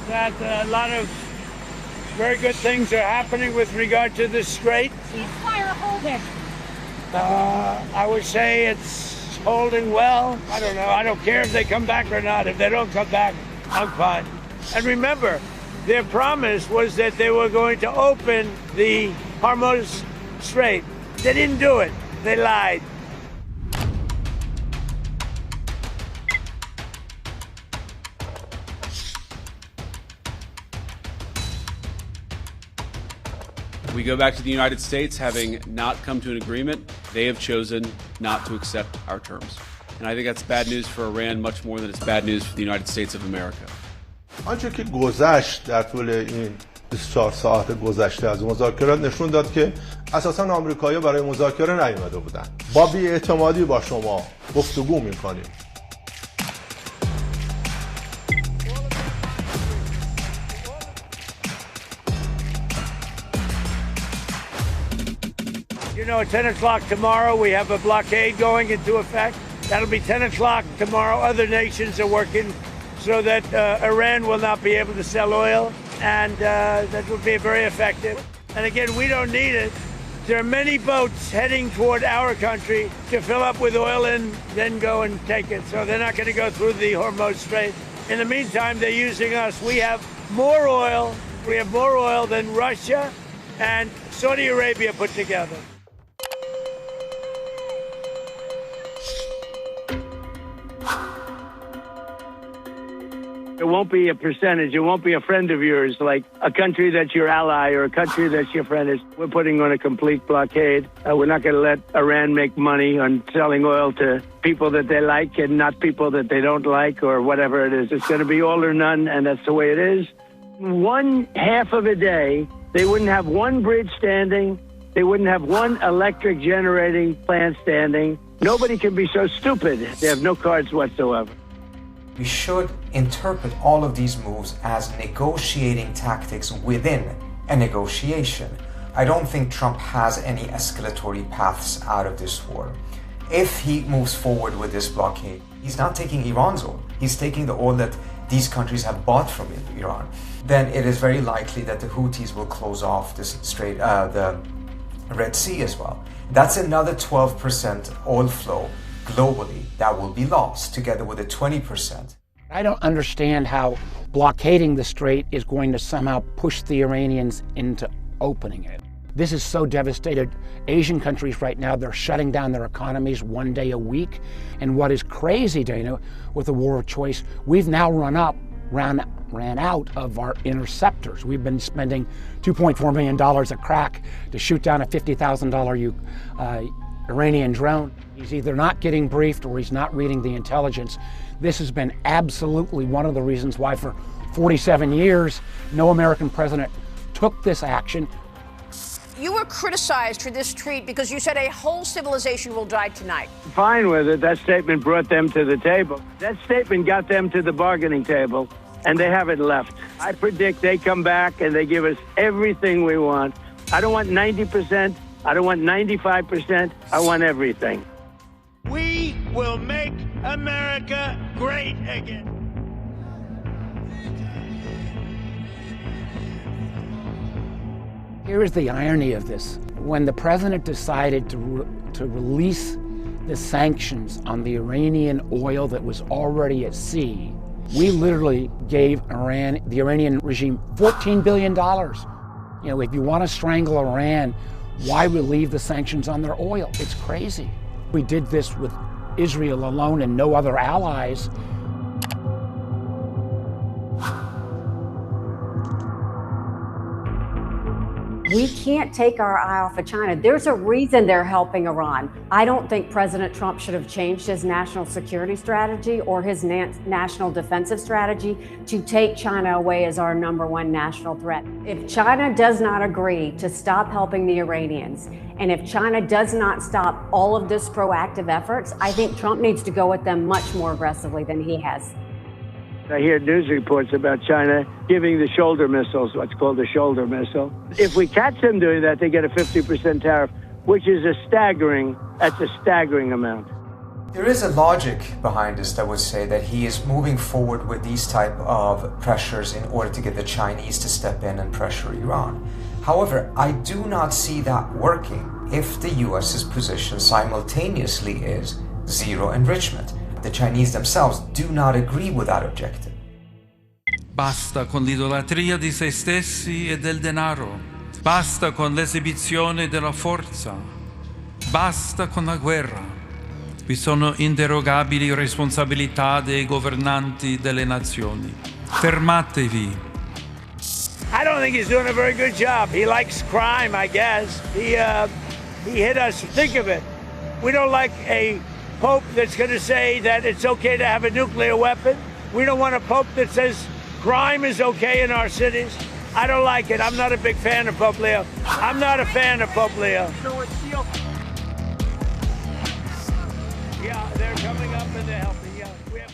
that a lot of very good things are happening with regard to the Strait. Ceasefire holding. I would say it's holding well. I don't know. I don't care if they come back or not. If they don't come back, I'm fine. And remember, their promise was that they were going to open the Hormuz Strait. They didn't do it. They lied. We go back to the United States, having not come to an agreement. They have chosen not to accept our terms. And I think that's bad news for Iran much more than it's bad news for the United States of America. آنچه که گذشت در طول این 24 ساعت گذشته از مذاکرات نشون داد که اساساً آمریکایی‌ها برای مذاکره نیامده بودند. با بی‌اعتمادی با شما گفتگو می‌کنیم. You know, at 10 o'clock tomorrow, we have a blockade going into effect. That'll be 10 o'clock tomorrow. Other nations are working so that Iran will not be able to sell oil, and that will be very effective. And again, we don't need it. There are many boats heading toward our country to fill up with oil and then go and take it. So they're not going to go through the Hormuz Strait. In the meantime, they're using us. We have more oil. We have more oil than Russia and Saudi Arabia put together. It won't be a percentage. It won't be a friend of yours, like a country that's your ally or a country that's your friend. We're putting on a complete blockade. We're not going to let Iran make money on selling oil to people that they like and not people that they don't like or whatever it is. It's going to be all or none, and that's the way it is. 1/2 of a day, they wouldn't have one bridge standing. They wouldn't have one electric generating plant standing. Nobody can be so stupid. They have no cards whatsoever. We should interpret all of these moves as negotiating tactics within a negotiation. I don't think Trump has any escalatory paths out of this war. If he moves forward with this blockade, he's not taking Iran's oil. He's taking the oil that these countries have bought from Iran. Then it is very likely that the Houthis will close off this strait, the Red Sea as well. That's another 12% oil flow globally that will be lost, together with a 20%. I don't understand how blockading the strait is going to somehow push the Iranians into opening it. This is so devastated. Asian countries right now, they're shutting down their economies one day a week. And what is crazy, Dana, with the war of choice, we've now ran out of our interceptors. We've been spending $2.4 million a crack to shoot down a $50,000 Iranian drone. He's either not getting briefed or he's not reading the intelligence. This has been absolutely one of the reasons why for 47 years, no American president took this action. You were criticized for this tweet because you said a whole civilization will die tonight. Fine with it. That statement brought them to the table. That statement got them to the bargaining table, and they haven't left. I predict they come back and they give us everything we want. I don't want 90%. I don't want 95%. I want everything. We will make America great again. Here is the irony of this. When the president decided to release the sanctions on the Iranian oil that was already at sea, we literally gave the Iranian regime $14 billion. You know, if you want to strangle Iran, why relieve the sanctions on their oil? It's crazy. We did this with Israel alone and no other allies. We can't take our eye off of China. There's a reason they're helping Iran. I don't think President Trump should have changed his national security strategy or his national defensive strategy to take China away as our #1 national threat. If China does not agree to stop helping the Iranians, and if China does not stop all of this proactive efforts, I think Trump needs to go at them much more aggressively than he has. I hear news reports about China giving the shoulder missiles, what's called a shoulder missile. If we catch them doing that, they get a 50% tariff, which is that's a staggering amount. There is a logic behind this that would say that he is moving forward with these type of pressures in order to get the Chinese to step in and pressure Iran. However, I do not see that working if the US's position simultaneously is zero enrichment. The Chinese themselves do not agree with that objective. Basta con l'idolatria di se stessi e del denaro. Basta con l'esibizione della forza. Basta con la guerra. Vi sono inderogabili responsabilità dei governanti delle nazioni. Fermatevi. I don't think he's doing a very good job. He likes crime, I guess. He hit us. Think of it. We don't like a pope that's going to say that it's okay to have a nuclear weapon. We don't want a pope that says crime is okay in our cities. I don't like it. I'm not a big fan of Pope Leo. I'm not a fan of Pope Leo. Yeah, they're coming up and they're helping. Yeah, we have